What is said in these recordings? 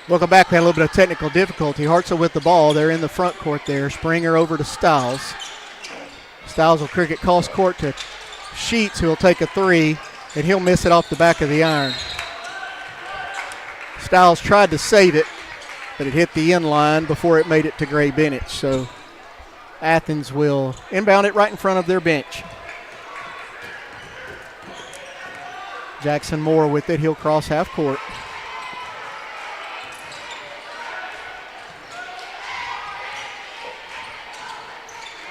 Welcome back. We had a little bit of technical difficulty. Hartselle with the ball. They're in the front court there. Springer over to Stiles. Stiles will cricket cross court to Sheets, who will take a three, and he'll miss it off the back of the iron. Stiles tried to save it, but it hit the end line before it made it to Gray Bennett. So Athens will inbound it right in front of their bench. Jackson Moore with it. He'll cross half court.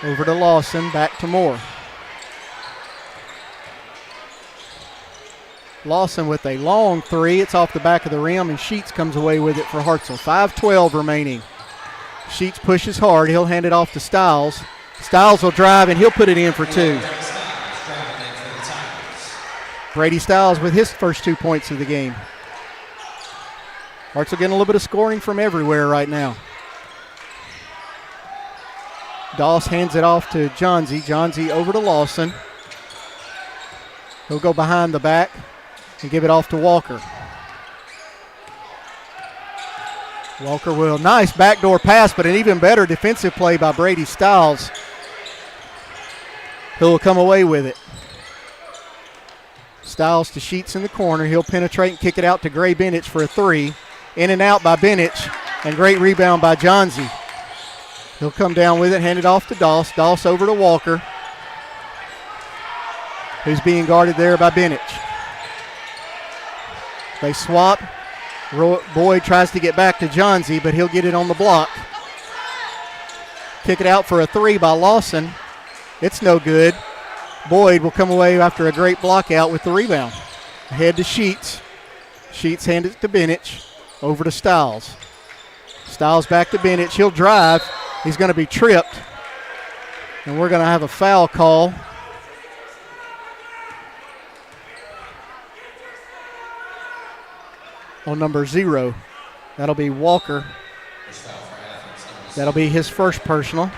Over to Lawson, back to Moore. Lawson with a long three. It's off the back of the rim, and Sheets comes away with it for Hartselle. 5:12 remaining. Sheets pushes hard. He'll hand it off to Stiles. Stiles will drive, and he'll put it in for two. Brady Stiles with his first 2 points of the game. Hartselle getting a little bit of scoring from everywhere right now. Doss hands it off to Johnsey. Johnsey over to Lawson. He'll go behind the back and give it off to Walker. Walker will. Nice backdoor pass, but an even better defensive play by Brady Stiles, who will come away with it. Stiles to Sheets in the corner. He'll penetrate and kick it out to Gray Bennett for a three. In and out by Bennett, and great rebound by Johnsey. He'll come down with it, hand it off to Doss. Doss over to Walker, who's being guarded there by Bennett. They swap. Boyd tries to get back to Johnsey, but he'll get it on the block. Kick it out for a three by Lawson. It's no good. Boyd will come away after a great block out with the rebound. Ahead to Sheets. Sheets hands it to Bennett. Over to Stiles. Stiles back to Bennett. He'll drive. He's going to be tripped, and we're going to have a foul call. On number 0. That'll be Walker. That'll be his first personal.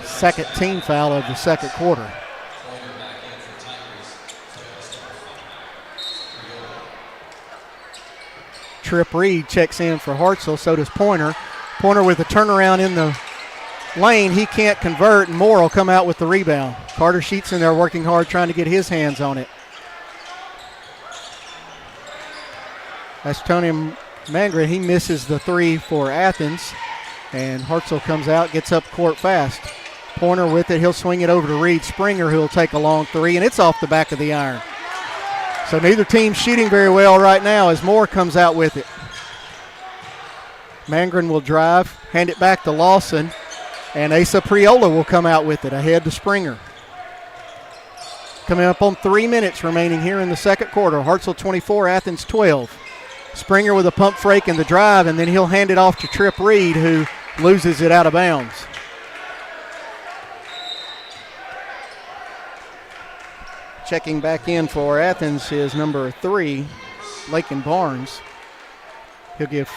Second team foul of the second quarter. Trip Reed checks in for Hartselle, so does Pointer. Pointer with a turnaround in the lane. He can't convert, and Moore will come out with the rebound. Carter Sheets in there working hard trying to get his hands on it. That's Tony Mangren. He misses the three for Athens, and Hartselle comes out, gets up court fast. Pointer with it. He'll swing it over to Reed Springer, who will take a long three, and it's off the back of the iron. So neither team shooting very well right now as Moore comes out with it. Mangren will drive, hand it back to Lawson, and Asa Priola will come out with it ahead to Springer. Coming up on 3 minutes remaining here in the second quarter. Hartselle 24, Athens 12. Springer with a pump fake in the drive, and then he'll hand it off to Trip Reed, who loses it out of bounds. Checking back in for Athens is number 3, Lakin Barnes. He'll give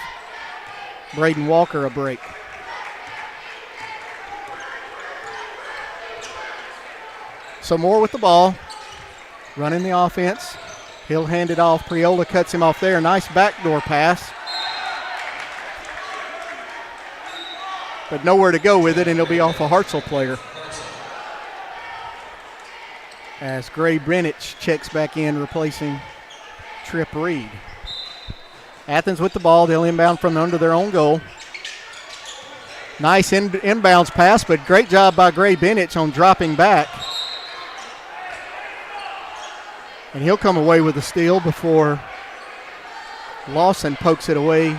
Braden Walker a break. So Moore with the ball, running the offense. He'll hand it off. Priola cuts him off there. Nice backdoor pass. But nowhere to go with it, and it'll be off a Hartselle player. As Gray Bennett checks back in, replacing Trip Reed. Athens with the ball. They'll inbound from under their own goal. Nice inbounds pass, but great job by Gray Bennett on dropping back. And he'll come away with a steal before Lawson pokes it away,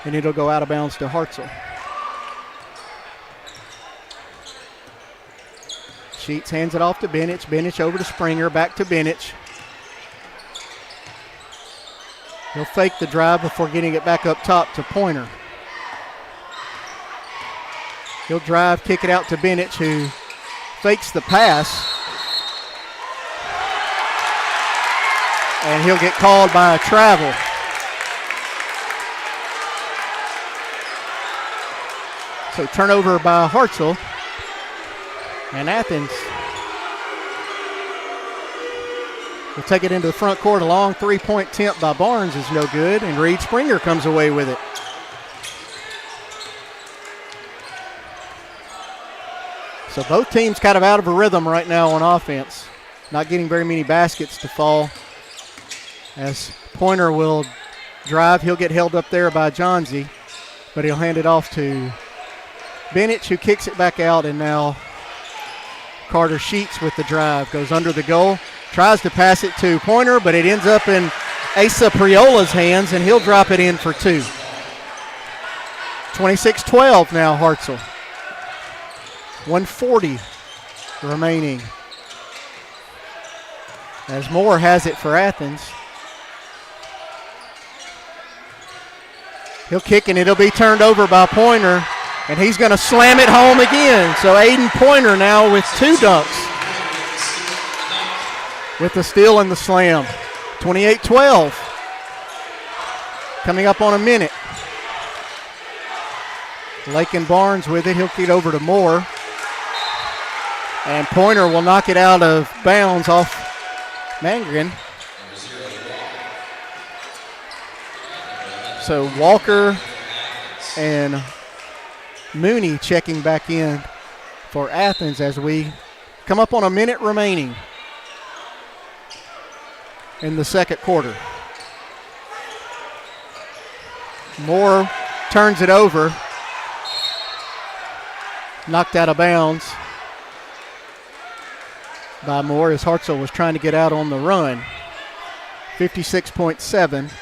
and it'll go out of bounds to Hartselle. Sheets hands it off to Bennett. Bennett over to Springer, back to Bennett. He'll fake the drive before getting it back up top to Pointer. He'll drive, kick it out to Bennett, who fakes the pass. And he'll get called by a travel. So turnover by Hartselle. And Athens Will take it into the front court. A long three-point attempt by Barnes is no good, and Reed Springer comes away with it. So both teams kind of out of a rhythm right now on offense. Not getting very many baskets to fall. As Pointer will drive, he'll get held up there by Johnsey, but he'll hand it off to Bennett, who kicks it back out, and now Carter Sheets with the drive. Goes under the goal, tries to pass it to Pointer, but it ends up in Asa Priola's hands, and he'll drop it in for two. 26-12 now, Hartselle. 1:40 remaining. As Moore has it for Athens. He'll kick, and it'll be turned over by Pointer, and he's going to slam it home again. So Aiden Pointer now with two dunks, with the steal and the slam. 28-12. Coming up on a minute. Lakin Barnes with it. He'll kick it over to Moore. And Pointer will knock it out of bounds off Mangren. So Walker and Mooney checking back in for Athens as we come up on a minute remaining in the second quarter. Moore turns it over. Knocked out of bounds by Moore as Hartselle was trying to get out on the run. 56.7.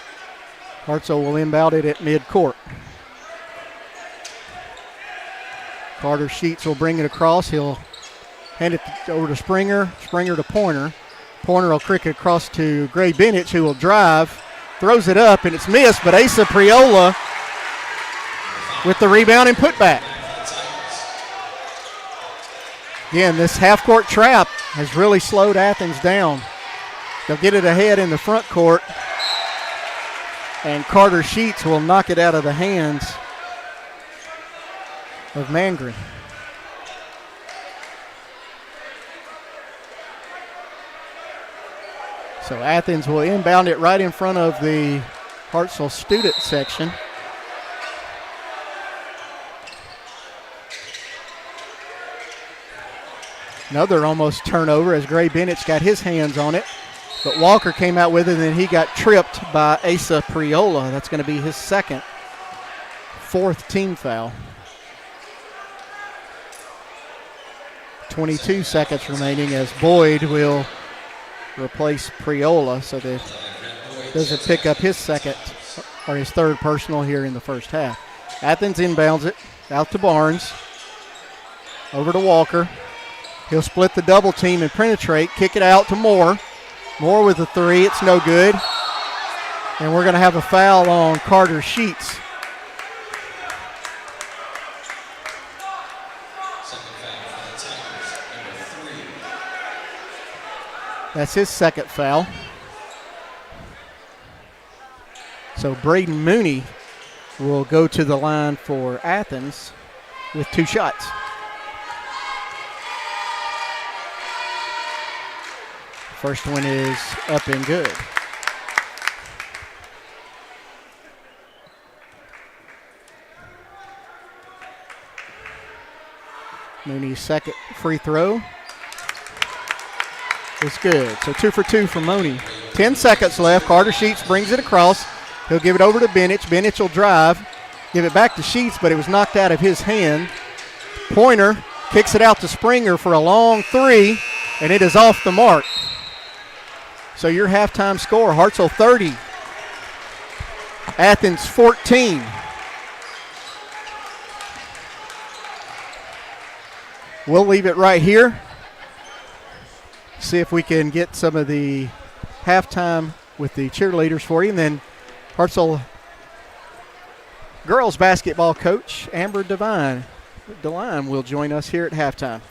Hartselle will inbound it at midcourt. Carter Sheets will bring it across. He'll hand it over to Springer. Springer to Pointer. Pointer will kick it across to Gray Bennett, who will drive. Throws it up, and it's missed, but Asa Priola with the rebound and putback. Again, this half-court trap has really slowed Athens down. They'll get it ahead in the front court, and Carter Sheets will knock it out of the hands of Mangren. So Athens will inbound it right in front of the Hartselle student section. Another almost turnover as Gray Bennett's got his hands on it. But Walker came out with it, and then he got tripped by Asa Priola. That's going to be his fourth team foul. 22 seconds remaining as Boyd will replace Priola so that doesn't pick up his second or his third personal here in the first half. Athens inbounds it out to Barnes. Over to Walker. He'll split the double team and penetrate. Kick it out to Moore. Moore with a three. It's no good. And we're going to have a foul on Carter Sheets. That's his second foul. So Braden Mooney will go to the line for Athens with two shots. First one is up and good. Mooney's second free throw is good. So 2 for 2 for Mooney. 10 seconds left. Carter Sheets brings it across. He'll give it over to Bennett. Bennett will drive. Give it back to Sheets, but it was knocked out of his hand. Pointer kicks it out to Springer for a long three, and it is off the mark. So your halftime score, Hartselle 30, Athens 14. We'll leave it right here. See if we can get some of the halftime with the cheerleaders for you. And then Hartselle girls basketball coach Amber DeLine will join us here at halftime.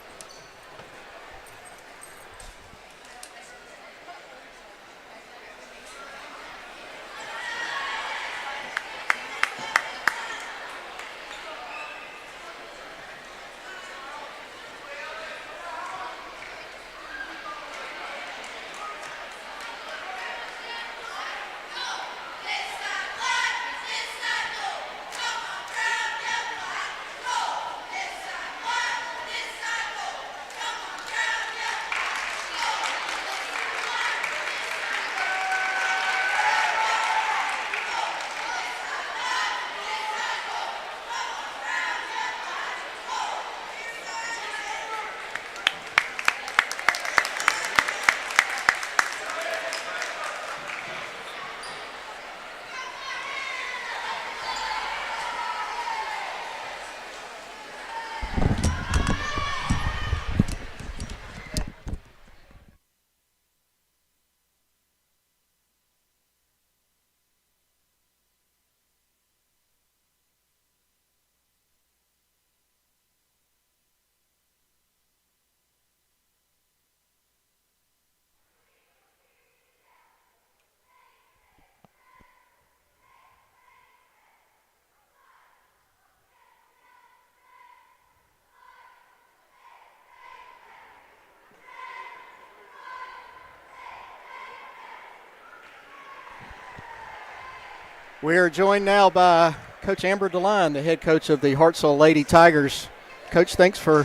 We are joined now by Coach Amber DeLine, the head coach of the Hartselle Lady Tigers. Coach, thanks for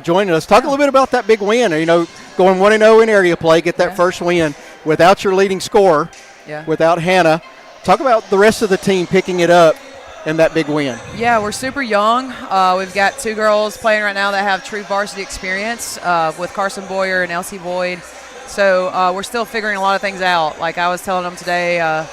joining us. Talk a little bit about that big win. You know, going 1-0 in area play, get that first win without your leading scorer, without Hannah. Talk about the rest of the team picking it up in that big win. Yeah, we're super young. We've got 2 girls playing right now that have true varsity experience with Carson Boyer and Elsie Boyd. So we're still figuring a lot of things out. Like I was telling them today,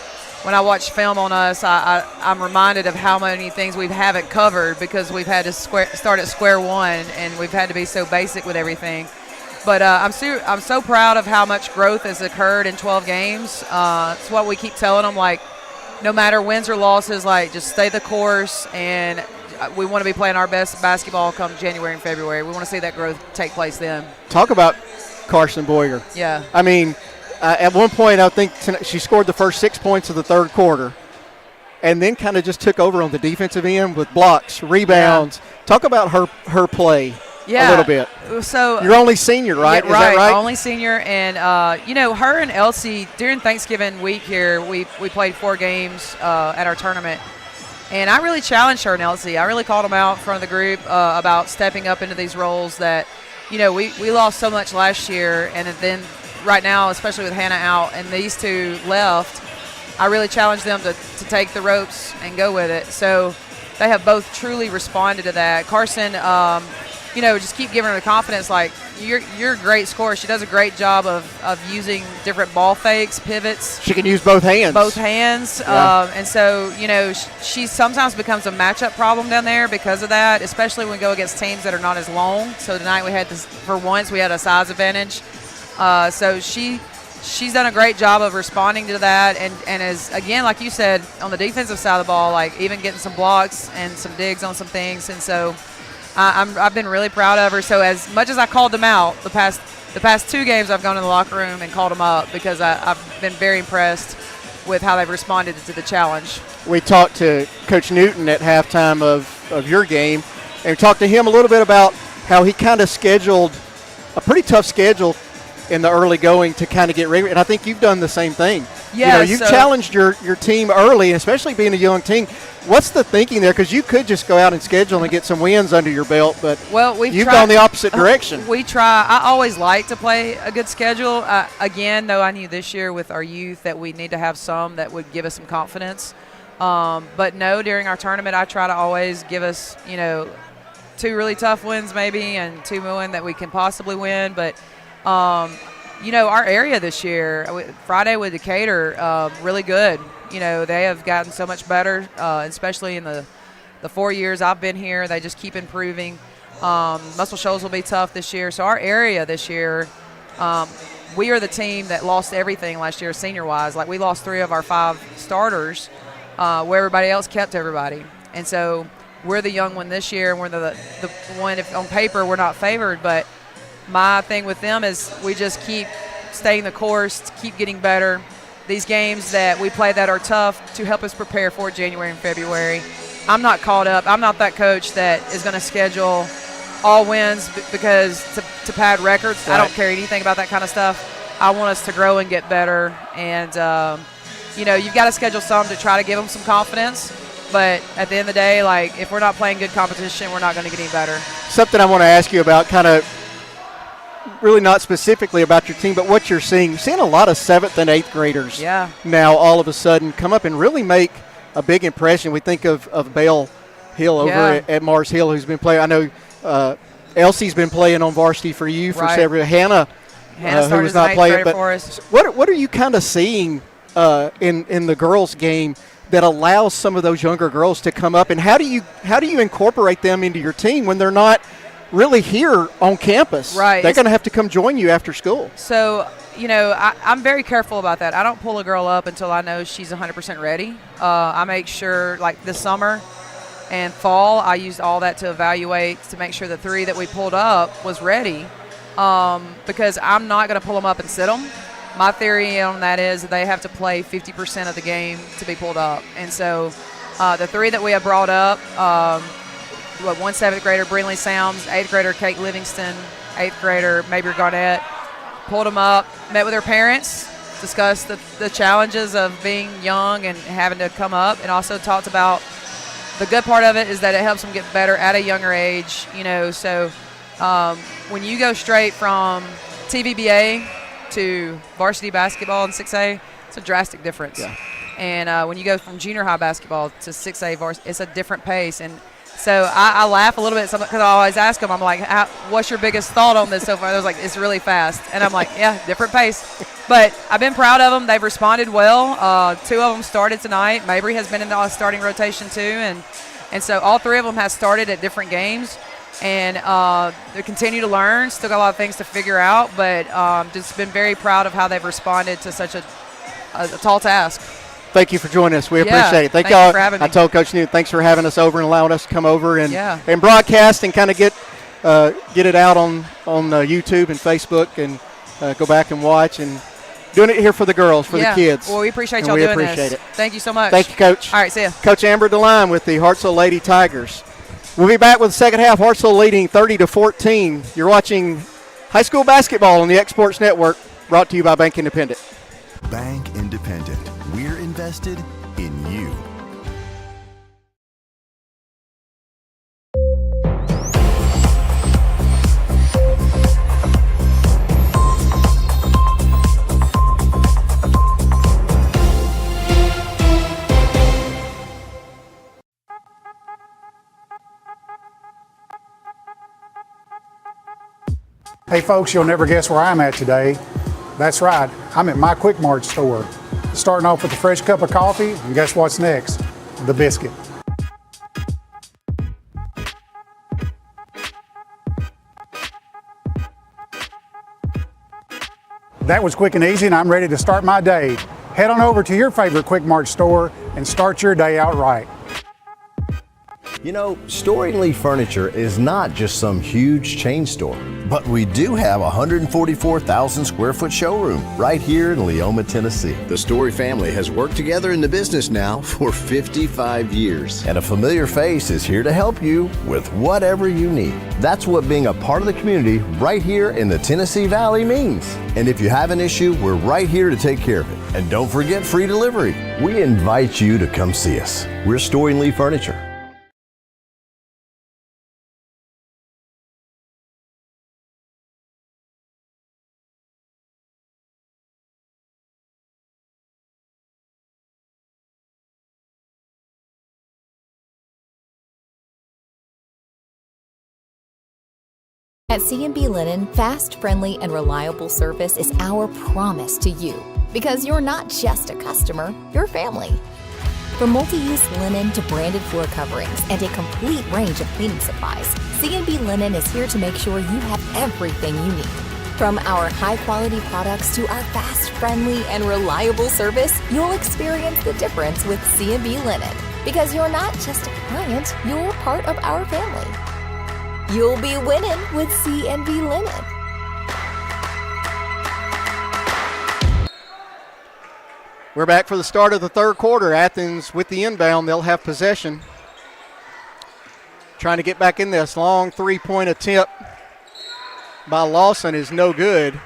when I watch film on us, I'm reminded of how many things we haven't covered because we've had to start at square one, and we've had to be so basic with everything. But I'm so proud of how much growth has occurred in 12 games. It's what we keep telling them, like, no matter wins or losses, like, just stay the course, and we want to be playing our best basketball come January and February. We want to see that growth take place then. Talk about Carson Boyer. Yeah. I mean, at one point, I think she scored the first 6 points of the third quarter and then kind of just took over on the defensive end with blocks, rebounds. Yeah. Talk about her play a little bit. So you're only senior, right? Yeah, Is that right? Only senior. And, her and Elsie, during Thanksgiving week here, we played 4 games at our tournament. And I really challenged her and Elsie. I really called them out in front of the group about stepping up into these roles that, we lost so much last year, and then right now, especially with Hannah out and these 2 left, I really challenged them to take the ropes and go with it. So they have both truly responded to that. Carson, just keep giving her the confidence, like, you're a great scorer. She does a great job of using different ball fakes, pivots. She can use both hands. Yeah. And so, she sometimes becomes a matchup problem down there because of that, especially when we go against teams that are not as long. So tonight we had for once, we had a size advantage. So she's done a great job of responding to that, and as, again, like you said, on the defensive side of the ball, like even getting some blocks and some digs on some things. And so I've been really proud of her. So as much as I called them out the past 2 games, I've gone in the locker room and called them up because I've been very impressed with how they've responded to the challenge. We talked to Coach Newton at halftime of your game, and we talked to him a little bit about how he kind of scheduled a pretty tough schedule in the early going to kind of get ready. And I think you've done the same thing. Yeah, you've challenged your team early, especially being a young team. What's the thinking there? Because you could just go out and schedule and get some wins under your belt, but you've gone the opposite direction. We try. I always like to play a good schedule. Again, though, I knew this year with our youth that we need to have some that would give us some confidence. But no, during our tournament, I try to always give us, 2 really tough wins maybe and 2 wins that we can possibly win. But our area this year, Friday with Decatur, really good. They have gotten so much better, especially in the 4 years I've been here. They just keep improving. Muscle Shoals will be tough this year. So our area this year, we are the team that lost everything last year senior-wise. Like, we lost 3 of our 5 starters where everybody else kept everybody. And so we're the young one this year, and we're the one, if on paper we're not favored, but my thing with them is we just keep staying the course, keep getting better. These games that we play that are tough to help us prepare for January and February. I'm not caught up. I'm not that coach that is going to schedule all wins because to pad records. Right. I don't care anything about that kind of stuff. I want us to grow and get better. And, you've got to schedule some to try to give them some confidence. But at the end of the day, like, if we're not playing good competition, we're not going to get any better. Something I want to ask you about, kind of really not specifically about your team, but what you're seeing. You're seeing a lot of 7th and 8th graders now all of a sudden come up and really make a big impression. We think of Bale Hill over at Mars Hill, who's been playing. I know Elsie's been playing on varsity for you for several. Hannah who was not playing. But for us. What are you kind of seeing in the girls' game that allows some of those younger girls to come up, and how do you incorporate them into your team when they're not really here on campus? Right. They're going to have to come join you after school. So, I'm very careful about that. I don't pull a girl up until I know she's 100% ready. I make sure, like this summer and fall, I used all that to evaluate to make sure the 3 that we pulled up was ready because I'm not going to pull them up and sit them. My theory on that is that they have to play 50% of the game to be pulled up. And so the 3 that we have brought up, 1 7th grader, Brinley Sounds, 8th grader, Kate Livingston, 8th grader, Mabry Garnett, pulled them up, met with their parents, discussed the challenges of being young and having to come up, and also talked about the good part of it is that it helps them get better at a younger age, so when you go straight from TVBA to varsity basketball in 6A, it's a drastic difference. Yeah. And when you go from junior high basketball to 6A varsity, it's a different pace. And so I laugh a little bit because I always ask them, I'm like, what's your biggest thought on this so far? They're like, it's really fast. And I'm like, yeah, different pace. But I've been proud of them. They've responded well. 2 of them started tonight. Mabry has been in the starting rotation too. And so all 3 of them have started at different games. And they continue to learn. Still got a lot of things to figure out. But just been very proud of how they've responded to such a tall task. Thank you for joining us. We appreciate it. Thank y'all. For having me. I told Coach Newton, thanks for having us over and allowing us to come over and Yeah. broadcast and kind of get it out on YouTube and Facebook and go back and watch and doing it here for the girls, for the kids. Well, we appreciate and y'all we doing appreciate this. it. Thank you so much. Thank you, Coach. All right, see ya. Coach Amber DeLine with the Hartselle Lady Tigers. We'll be back with the second half. Hartselle leading 30-14. You're watching high school basketball on the Exports Network, brought to you by Bank Independent. Bank Independent. We're invested in you. Hey folks, you'll never guess where I'm at today. That's right, I'm at my Quick Mart store. Starting off with a fresh cup of coffee, and guess what's next? The biscuit. That was quick and easy, and I'm ready to start my day. Head on over to your favorite Quick Mart store and start your day out right. You know, Storing Lee Furniture is not just some huge chain store, but we do have a 144,000 square foot showroom right here in Leoma, Tennessee. The Story family has worked together in the business now for 55 years. And a familiar face is here to help you with whatever you need. That's what being a part of the community right here in the Tennessee Valley means. And if you have an issue, we're right here to take care of it. And don't forget free delivery. We invite you to come see us. We're Storing Lee Furniture. At C&B Linen, fast, friendly, and reliable service is our promise to you because you're not just a customer, you're family. From multi-use linen to branded floor coverings and a complete range of cleaning supplies, C&B Linen is here to make sure you have everything you need. From our high-quality products to our fast, friendly, and reliable service, you'll experience the difference with C&B Linen because you're not just a client, you're part of our family. You'll be winning with C&B Linen. We're back for the start of the third quarter. Athens with the inbound. They'll have possession. Trying to get back in this. Long three-point attempt by Lawson is no good.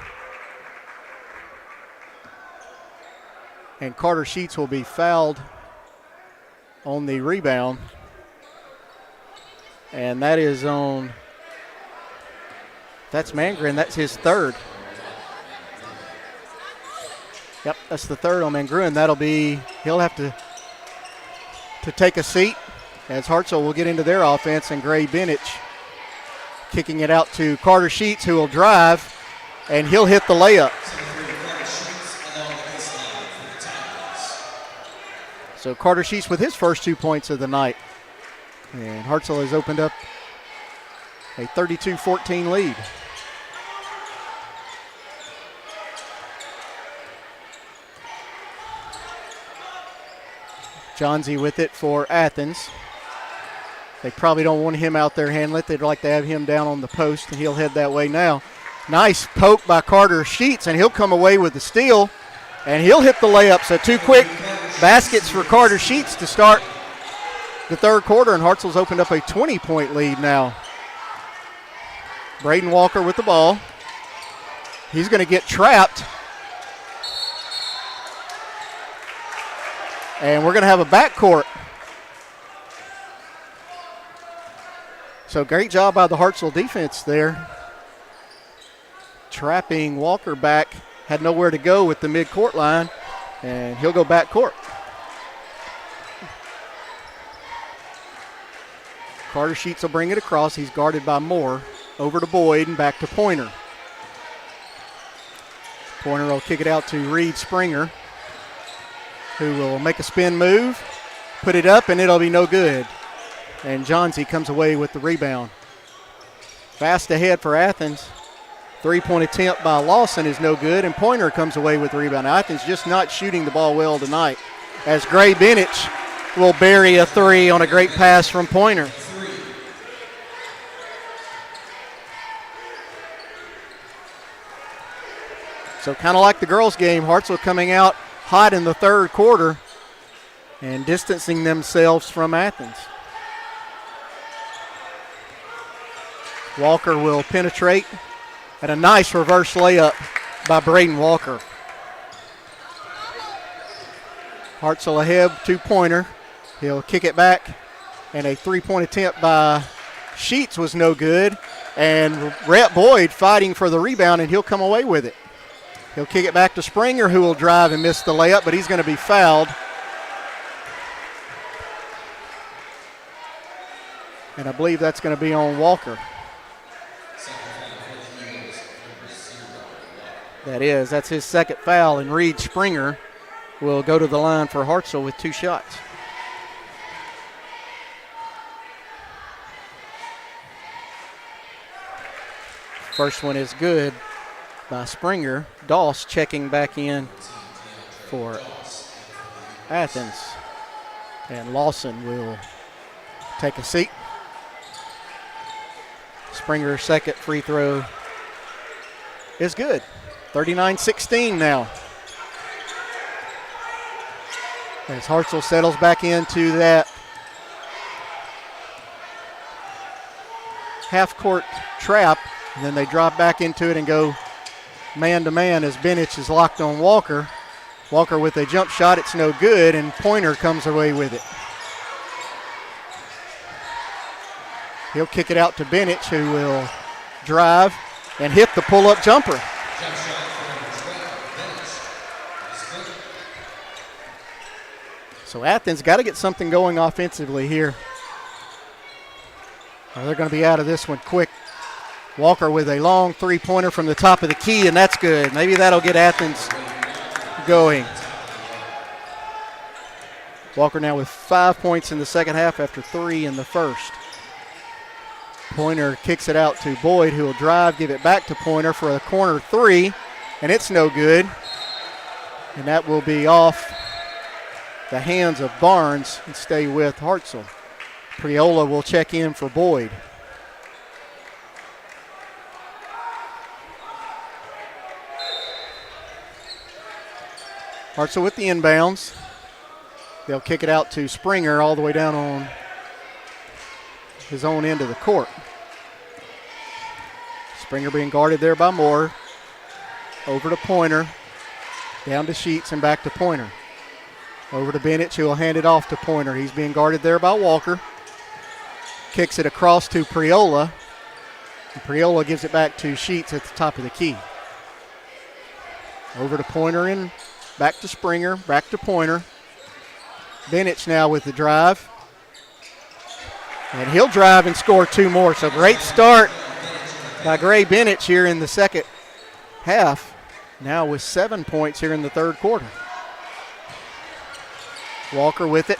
And Carter Sheets will be fouled on the rebound. And that is that's Mangren. That's his third. Yep, that's the third on Mangren. He'll have to take a seat as Hartselle will get into their offense, and Gray Benich kicking it out to Carter Sheets, who will drive, and he'll hit the layup. So Carter Sheets with his first 2 points of the night. And Hartselle has opened up a 32-14 lead. Johnsy with it for Athens. They probably don't want him out there handling it. They'd like to have him down on the post, and he'll head that way now. Nice poke by Carter Sheets, and he'll come away with the steal, and he'll hit the layup. So 2 quick baskets for Carter Sheets to start the third quarter, and Hartselle's opened up a 20-point lead now. Braden Walker with the ball. He's going to get trapped. And we're going to have a backcourt. So great job by the Hartselle defense there. Trapping Walker back, had nowhere to go with the midcourt line, and he'll go backcourt. Carter Sheets will bring it across. He's guarded by Moore. Over to Boyd and back to Pointer. Pointer will kick it out to Reed Springer, who will make a spin move, put it up, and it'll be no good. And Johnsey comes away with the rebound. Fast ahead for Athens. Three-point attempt by Lawson is no good, and Pointer comes away with the rebound. Athens just not shooting the ball well tonight, as Gray Benich will bury a three on a great pass from Pointer. So kind of like the girls' game, Hartselle coming out hot in the third quarter and distancing themselves from Athens. Walker will penetrate, and a nice reverse layup by Braden Walker. Hartselle ahead, two-pointer. He'll kick it back, and a three-point attempt by Sheets was no good. And Rhett Boyd fighting for the rebound, and he'll come away with it. He'll kick it back to Springer, who will drive and miss the layup, but he's going to be fouled. And I believe that's going to be on Walker. That's his second foul, and Reed Springer will go to the line for Hartselle with two shots. First one is good by Springer. Doss checking back in for Athens. And Lawson will take a seat. Springer's second free throw is good. 39-16 now. As Hartselle settles back into that half-court trap, and then they drop back into it and go man-to-man as Benich is locked on Walker. Walker with a jump shot, it's no good, and Pointer comes away with it. He'll kick it out to Benich, who will drive and hit the pull-up jumper. So Athens got to get something going offensively here, or they're going to be out of this one quick. Walker with a long three-pointer from the top of the key, and that's good. Maybe that'll get Athens going. Walker now with 5 points in the second half after 3 in the first. Pointer kicks it out to Boyd, who will drive, give it back to Pointer for a corner three, and it's no good. And that will be off the hands of Barnes and stay with Hartselle. Priola will check in for Boyd. Hartselle with the inbounds. They'll kick it out to Springer all the way down on his own end of the court. Springer being guarded there by Moore. Over to Pointer. Down to Sheets and back to Pointer. Over to Benich, who will hand it off to Pointer. He's being guarded there by Walker. Kicks it across to Priola. And Priola gives it back to Sheets at the top of the key. Over to Pointer and back to Springer, back to Pointer. Benich now with the drive. And he'll drive and score two more. So great start by Gray Benich here in the second half. Now with 7 points here in the third quarter. Walker with it.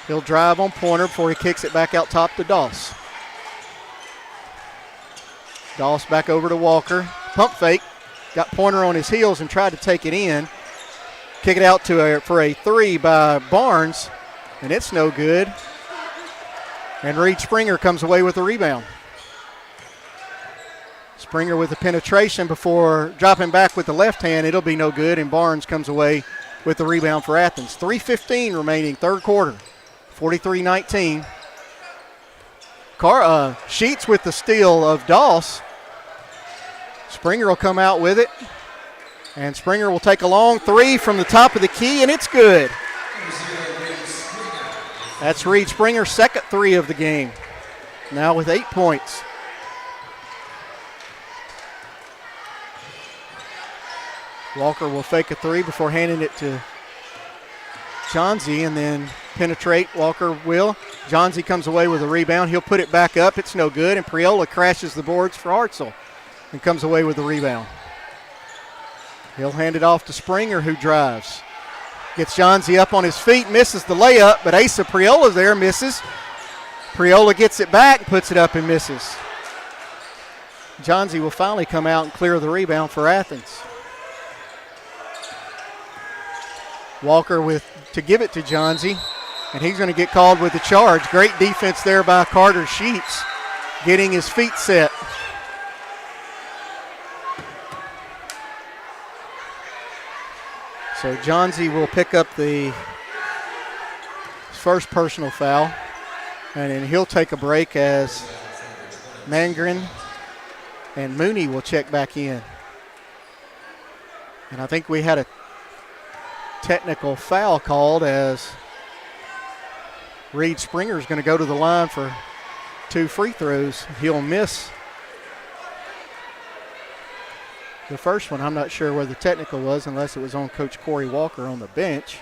He'll drive on Pointer before he kicks it back out top to Doss. Doss back over to Walker. Pump fake. Got Pointer on his heels and tried to take it in. Kick it out for a three by Barnes, and it's no good. And Reed Springer comes away with the rebound. Springer with the penetration before dropping back with the left hand. It'll be no good, and Barnes comes away with the rebound for Athens. 3:15 remaining, third quarter, 43-19. Sheets with the steal of Doss. Springer will come out with it, and Springer will take a long three from the top of the key, and it's good. That's Reed Springer's second three of the game. Now with 8 points. Walker will fake a three before handing it to Johnsy and then penetrate. Walker will. Johnsy comes away with a rebound. He'll put it back up. It's no good, and Priola crashes the boards for Hartselle and comes away with the rebound. He'll hand it off to Springer, who drives. Gets Johnsy up on his feet, misses the layup, but Asa Priola's there, misses. Priola gets it back, puts it up and misses. Johnsy will finally come out and clear the rebound for Athens. Walker to give it to Johnsy, and he's going to get called with the charge. Great defense there by Carter Sheets, getting his feet set. So Johnsy will pick up the first personal foul, and then he'll take a break as Mangren and Mooney will check back in. And I think we had a technical foul called as Reed Springer is going to go to the line for 2 free throws. He'll miss the first one. I'm not sure where the technical was unless it was on Coach Corey Walker on the bench.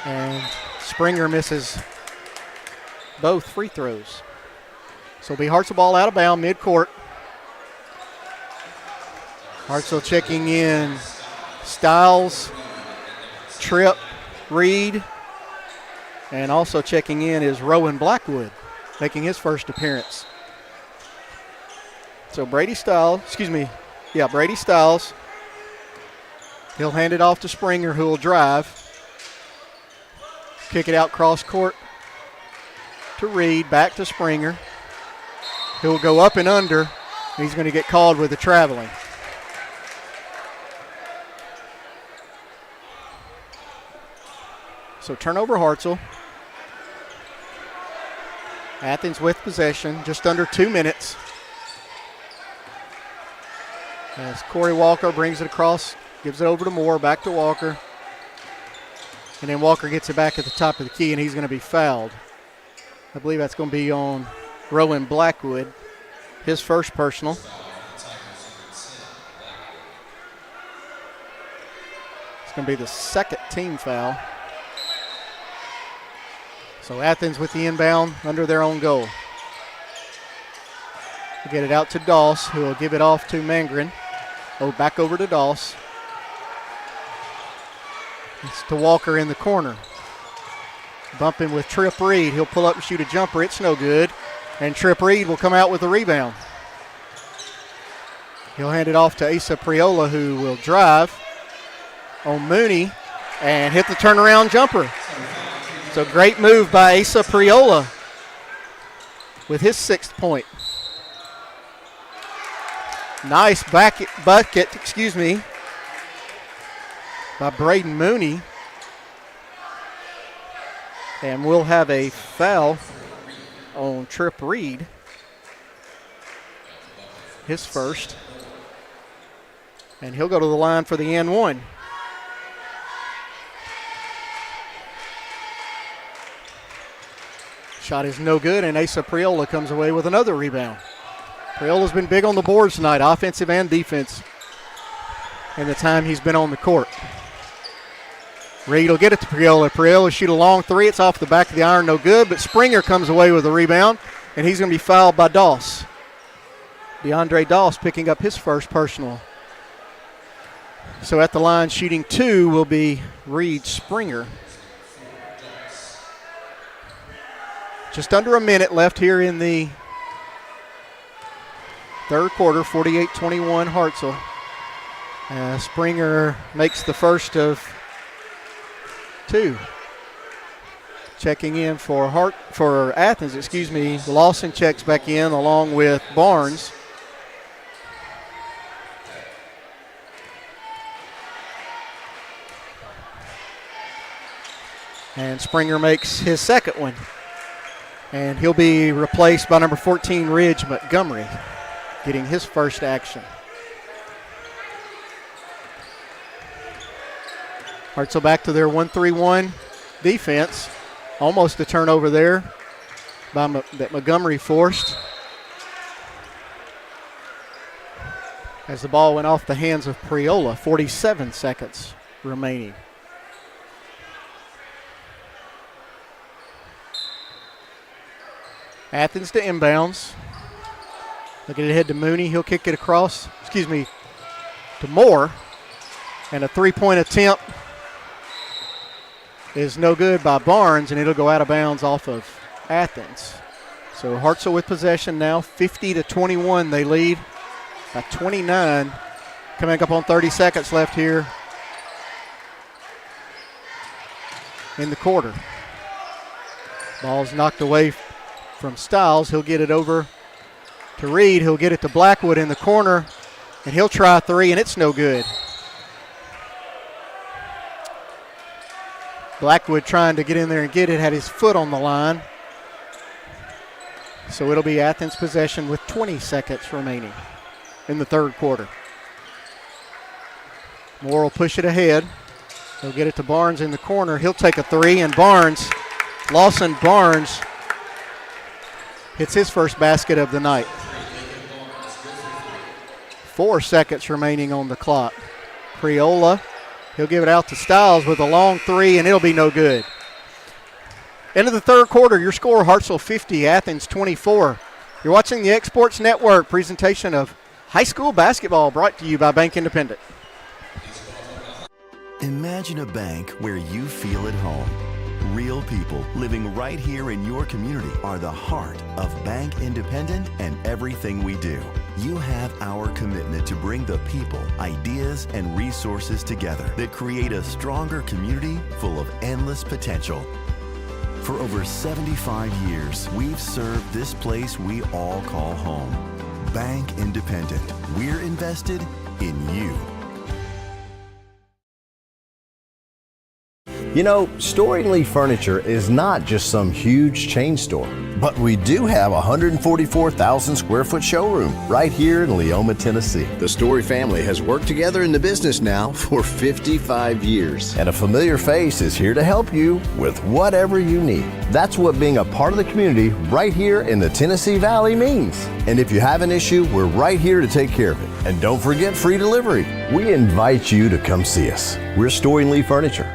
And Springer misses both free throws. So it'll be Hartselle ball out of bounds, midcourt. Hartselle checking in Styles, Tripp, Reed, and also checking in is Rowan Blackwood, making his first appearance. So Brady Styles. He'll hand it off to Springer, who will drive. Kick it out cross court to Reed, back to Springer. He'll go up and under. He's going to get called with the traveling. So turnover Hartselle. Athens with possession, just under 2 minutes. As Corey Walker brings it across, gives it over to Moore, back to Walker. And then Walker gets it back at the top of the key, and he's going to be fouled. I believe that's going to be on Rowan Blackwood, his first personal. It's going to be the second team foul. So Athens with the inbound under their own goal. They get it out to Doss, who will give it off to Mangren. Back over to Doss. It's to Walker in the corner. Bumping with Tripp Reed. He'll pull up and shoot a jumper. It's no good. And Tripp Reed will come out with the rebound. He'll hand it off to Asa Priola, who will drive on Mooney and hit the turnaround jumper. So great move by Asa Priola with his 6th point. Nice bucket, by Braden Mooney. And we'll have a foul on Tripp Reed, his first. And he'll go to the line for the and one. Shot is no good, and Asa Priola comes away with another rebound. Priola's been big on the boards tonight, offensive and defense, in the time he's been on the court. Reed will get it to Priola. Priola shoot a long three. It's off the back of the iron, no good, but Springer comes away with a rebound, and he's going to be fouled by Doss. DeAndre Doss picking up his first personal. So at the line shooting 2 will be Reed Springer. Just under a minute left here in the third quarter, 48-21 Hartselle. Springer makes the first of 2. Checking in for Athens, Lawson checks back in along with Barnes. And Springer makes his second one. And he'll be replaced by number 14, Ridge Montgomery, getting his first action. Hartselle back to their 1-3-1 defense. Almost a turnover there that Montgomery forced. As the ball went off the hands of Priola, 47 seconds remaining. Athens to inbounds. Looking ahead to Mooney. He'll kick it across, to Moore. And a three-point attempt is no good by Barnes, and it'll go out of bounds off of Athens. So Hartselle with possession now, 50-21 they lead by 29. Coming up on 30 seconds left here in the quarter. Ball's knocked away from Stiles. He'll get it over to Reed. He'll get it to Blackwood in the corner, and he'll try three, and it's no good. Blackwood trying to get in there and get it, had his foot on the line. So it'll be Athens possession with 20 seconds remaining in the third quarter. Moore will push it ahead. He'll get it to Barnes in the corner. He'll take a three, and Lawson Barnes hits his first basket of the night. 4 seconds remaining on the clock. Priola, he'll give it out to Stiles with a long three, and it'll be no good. End of the third quarter, your score, Hartselle 50, Athens 24. You're watching the Exports Network presentation of high school basketball brought to you by Bank Independent. Imagine a bank where you feel at home. Real people living right here in your community are the heart of Bank Independent and everything we do. You have our commitment to bring the people, ideas, and resources together that create a stronger community full of endless potential. For over 75 years, we've served this place we all call home. Bank Independent. We're invested in you. You know, Storing Lee Furniture is not just some huge chain store, but we do have a 144,000 square foot showroom right here in Leoma, Tennessee. The Story family has worked together in the business now for 55 years. And a familiar face is here to help you with whatever you need. That's what being a part of the community right here in the Tennessee Valley means. And if you have an issue, we're right here to take care of it. And don't forget free delivery. We invite you to come see us. We're Storing Lee Furniture.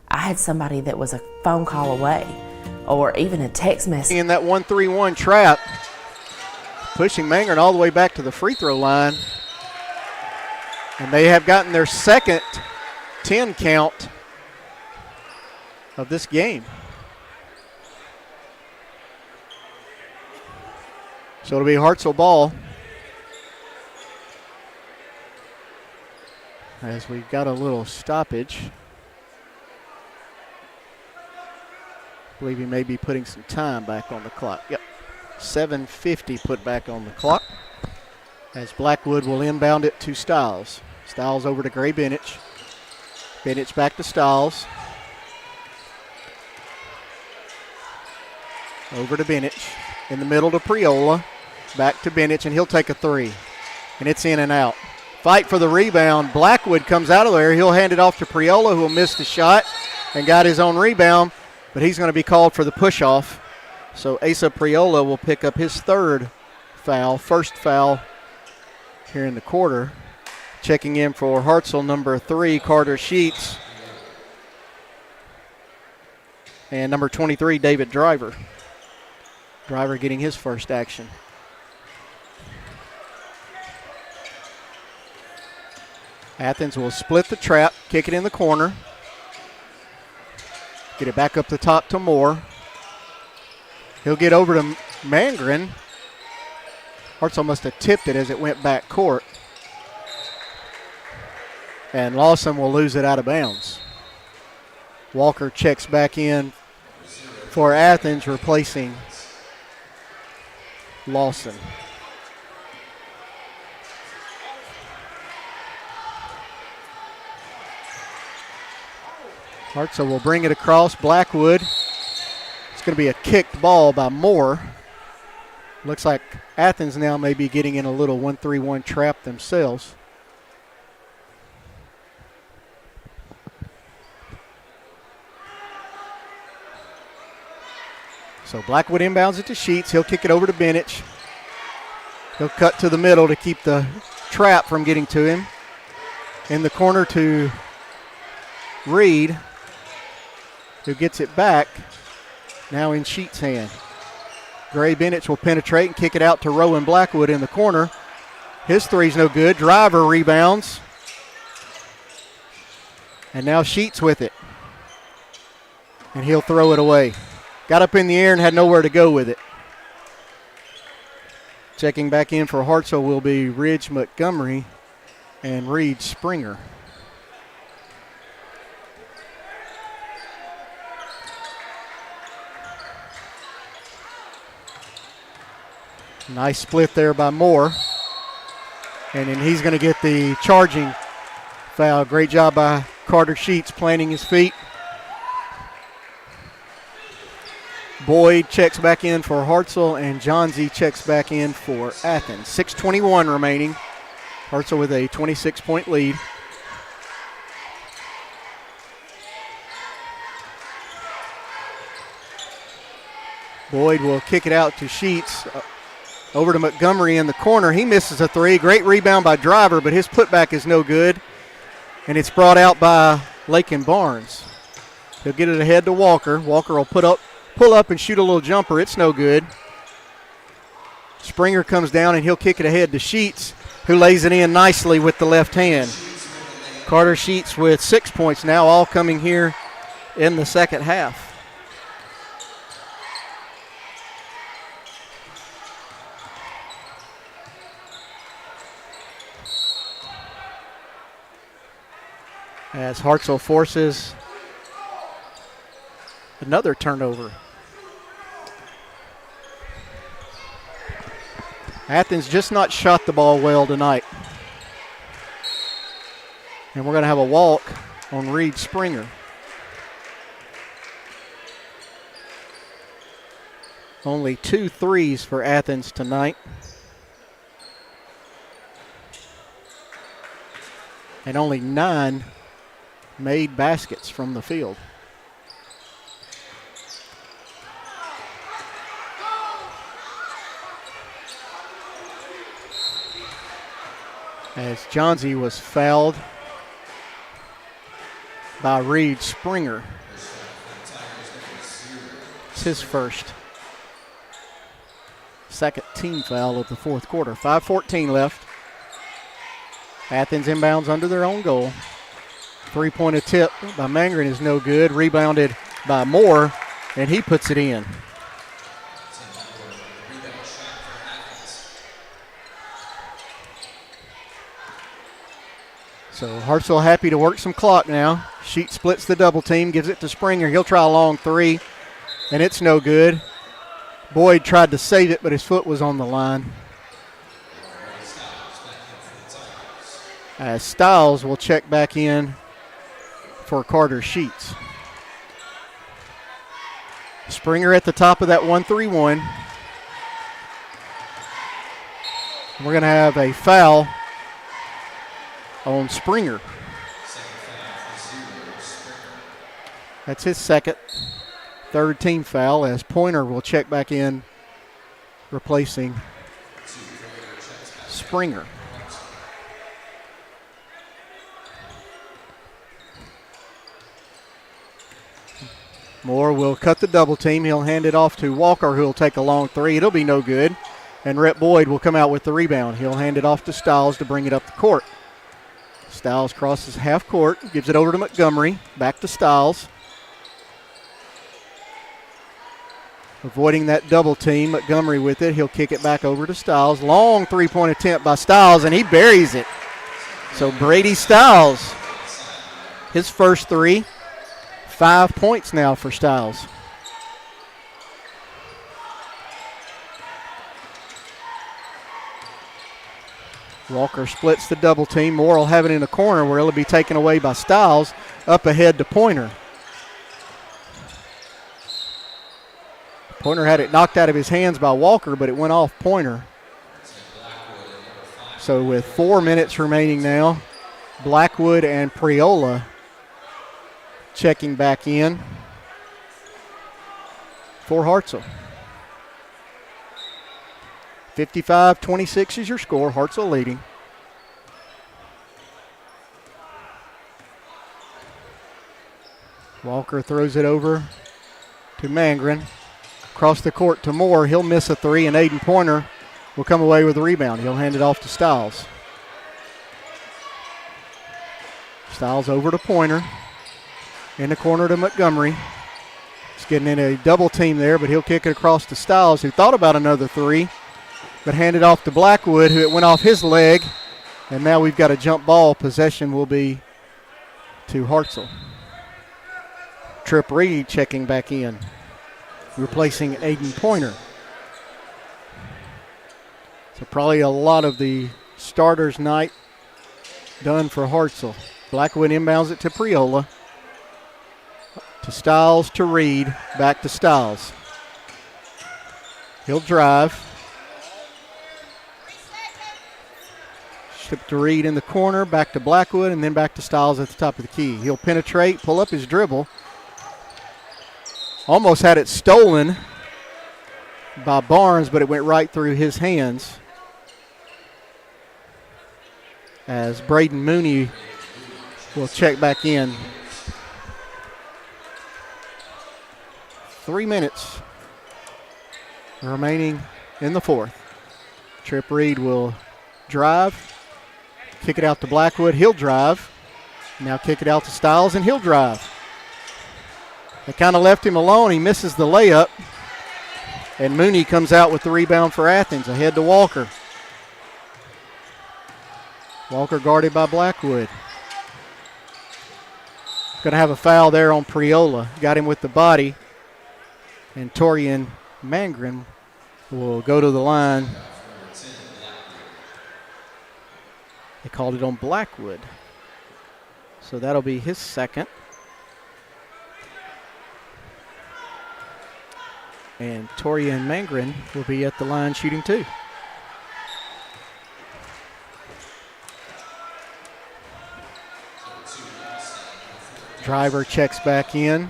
I had somebody that was a phone call away or even a text message. In that 1-3-1 trap, pushing Mangren all the way back to the free throw line. And they have gotten their second 10 count of this game. So it'll be Hartselle ball. As we've got a little stoppage. I believe he may be putting some time back on the clock. Yep, 7:50 put back on the clock. As Blackwood will inbound it to Stiles. Stiles over to Gray Benich. Benich back to Stiles. Over to Benich. In the middle to Priola. Back to Benich, and he'll take a three. And it's in and out. Fight for the rebound. Blackwood comes out of there. He'll hand it off to Priola, who will miss the shot and got his own rebound. But he's going to be called for the push-off. So Asa Priola will pick up his third foul, first foul here in the quarter. Checking in for Hartselle, number 3, Carter Sheets. And number 23, David Driver. Driver getting his first action. Athens will split the trap, kick it in the corner. Get it back up the top to Moore. He'll get over to Mangren. Hartselle must have tipped it as it went back court. And Lawson will lose it out of bounds. Walker checks back in for Athens, replacing Lawson. Hartselle will bring it across. Blackwood. It's going to be a kicked ball by Moore. Looks like Athens now may be getting in a little 1-3-1 trap themselves. So Blackwood inbounds it to Sheets. He'll kick it over to Benich. He'll cut to the middle to keep the trap from getting to him. In the corner to Reed, who gets it back. Now in Sheets' hand. Gray Benich will penetrate and kick it out to Rowan Blackwood in the corner. His three's no good. Driver rebounds. And now Sheets with it. And he'll throw it away. Got up in the air and had nowhere to go with it. Checking back in for Hartselle will be Ridge Montgomery and Reed Springer. Nice split there by Moore. And then he's going to get the charging foul. Great job by Carter Sheets planting his feet. Boyd checks back in for Hartselle, and Johnsey checks back in for Athens. 6:21 remaining. Hartselle with a 26-point lead. Boyd will kick it out to Sheets. Over to Montgomery in the corner. He misses a three. Great rebound by Driver, but his putback is no good. And it's brought out by Lakin Barnes. He'll get it ahead to Walker. Walker will pull up and shoot a little jumper. It's no good. Springer comes down and he'll kick it ahead to Sheets, who lays it in nicely with the left hand. Carter Sheets with 6 points now, all coming here in the second half. As Hartselle forces another turnover. Athens just not shot the ball well tonight. And we're going to have a walk on Reed Springer. Only 2 threes for Athens tonight. And only 9 made baskets from the field. As Johnsey was fouled by Reed Springer. It's his second team foul of the fourth quarter. 5:14 left. Athens inbounds under their own goal. Three-pointer tip by Mangren is no good. Rebounded by Moore, and he puts it in. So Hartselle happy to work some clock now. Sheet splits the double team, gives it to Springer. He'll try a long three, and it's no good. Boyd tried to save it, but his foot was on the line. As Stiles will check back in for Carter Sheets. Springer at the top of that 1-3-1. We're going to have a foul on Springer. That's his third team foul, as Pointer will check back in, replacing Springer. Moore will cut the double team. He'll hand it off to Walker, who will take a long three. It'll be no good. And Rhett Boyd will come out with the rebound. He'll hand it off to Stiles to bring it up the court. Stiles crosses half court, gives it over to Montgomery. Back to Stiles. Avoiding that double team, Montgomery with it. He'll kick it back over to Stiles. Long three-point attempt by Stiles, and he buries it. So Brady Stiles, his first three. 5 points now for Stiles. Walker splits the double team. Moore will have it in the corner where it'll be taken away by Stiles. Up ahead to Pointer. Pointer had it knocked out of his hands by Walker, but it went off Pointer. So with 4 minutes remaining now, Blackwood and Priola checking back in for Hartselle. 55-26 is your score. Hartselle leading. Walker throws it over to Mangren. Across the court to Moore. He'll miss a three, and Aiden Pointer will come away with the rebound. He'll hand it off to Stiles. Stiles over to Pointer. In the corner to Montgomery. He's getting in a double team there, but he'll kick it across to Stiles, who thought about another three, but handed off to Blackwood, who it went off his leg. And now we've got a jump ball. Possession will be to Hartselle. Trip Reed checking back in, replacing Aiden Pointer. So probably a lot of the starters' night done for Hartselle. Blackwood inbounds it to Priola. To Stiles to Reed. Back to Stiles. He'll drive. Slip to Reed in the corner. Back to Blackwood, and then back to Stiles at the top of the key. He'll penetrate, pull up his dribble. Almost had it stolen by Barnes, but it went right through his hands. As Braden Mooney will check back in. 3 minutes remaining in the fourth. Trip Reed will drive, kick it out to Blackwood. He'll drive. Now kick it out to Stiles, and he'll drive. They kind of left him alone. He misses the layup. And Mooney comes out with the rebound for Athens, ahead to Walker. Walker guarded by Blackwood. Going to have a foul there on Priola. Got him with the body. And Torian Mangren will go to the line. They called it on Blackwood. So that'll be his second. And Torian Mangren will be at the line shooting two. Driver checks back in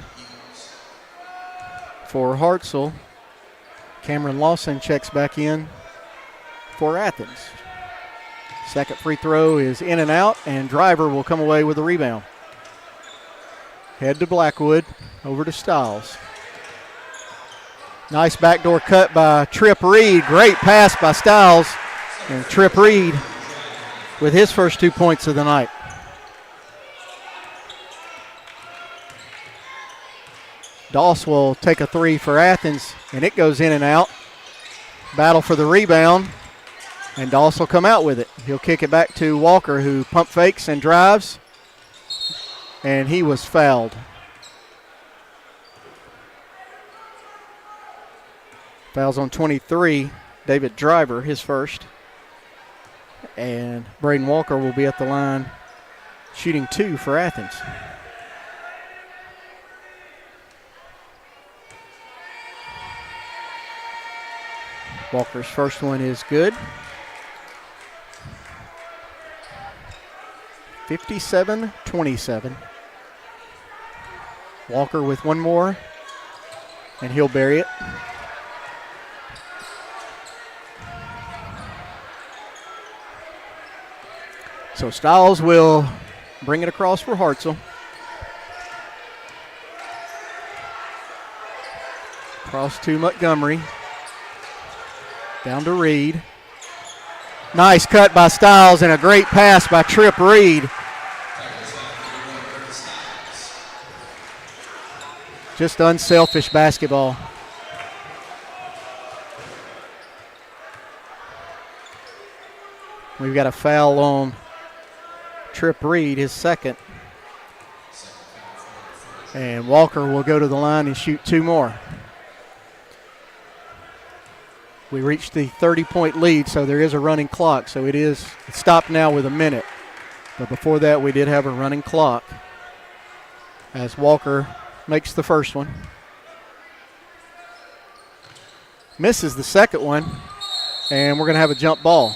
for Hartselle. Cameron Lawson checks back in for Athens. Second free throw is in and out, and Driver will come away with the rebound. Head to Blackwood, over to Stiles. Nice backdoor cut by Trip Reed. Great pass by Stiles. And Trip Reed with his first 2 points of the night. Doss will take a three for Athens, and it goes in and out. Battle for the rebound, and Doss will come out with it. He'll kick it back to Walker, who pump fakes and drives, and he was fouled. Fouls on 23, David Driver, his first. And Braden Walker will be at the line shooting two for Athens. Walker's first one is good. 57-27. Walker with one more, and he'll bury it. So Stiles will bring it across for Hartselle. Cross to Montgomery. Down to Reed. Nice cut by Stiles and a great pass by Trip Reed. Just unselfish basketball. We've got a foul on Trip Reed, his second. And Walker will go to the line and shoot two more. We reached the 30-point lead, so there is a running clock. So it's stopped now with a minute. But before that, we did have a running clock as Walker makes the first one. Misses the second one, and we're going to have a jump ball.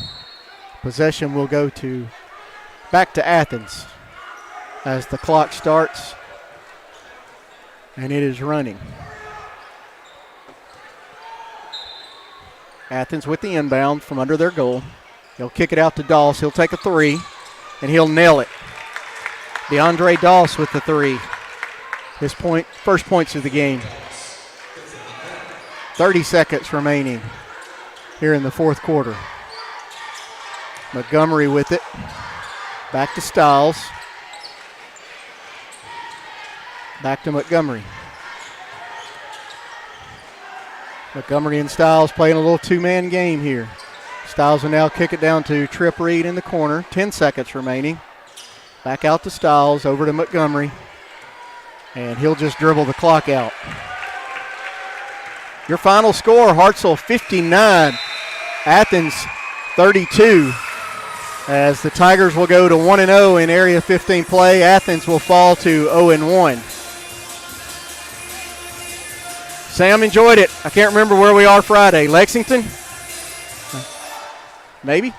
Possession will go back to Athens as the clock starts, and it is running. Athens with the inbound from under their goal. He'll kick it out to Doss. He'll take a three, and he'll nail it. DeAndre Doss with the three. His first points of the game. 30 seconds remaining here in the fourth quarter. Montgomery with it. Back to Stiles. Back to Montgomery. Montgomery and Stiles playing a little two-man game here. Stiles will now kick it down to Tripp Reed in the corner. 10 seconds remaining. Back out to Stiles, over to Montgomery. And he'll just dribble the clock out. Your final score, Hartselle 59, Athens 32. As the Tigers will go to 1-0 in Area 15 play, Athens will fall to 0-1. Sam enjoyed it. I can't remember where we are Friday. Lexington? Maybe?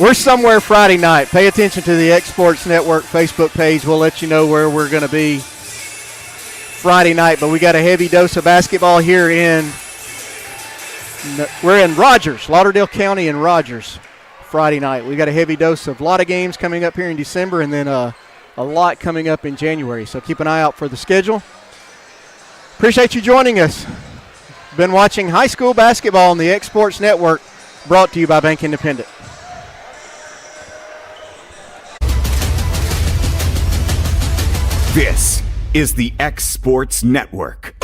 We're somewhere Friday night. Pay attention to the X Sports Network Facebook page. We'll let you know where we're going to be Friday night. But we got a heavy dose of basketball here we're in Rogers, Lauderdale County and Rogers Friday night. We got a heavy dose of a lot of games coming up here in December, and then a lot coming up in January. So keep an eye out for the schedule. Appreciate you joining us. Been watching high school basketball on the X Sports Network, brought to you by Bank Independent. This is the X Sports Network.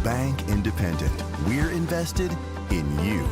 Bank Independent. We're invested in you.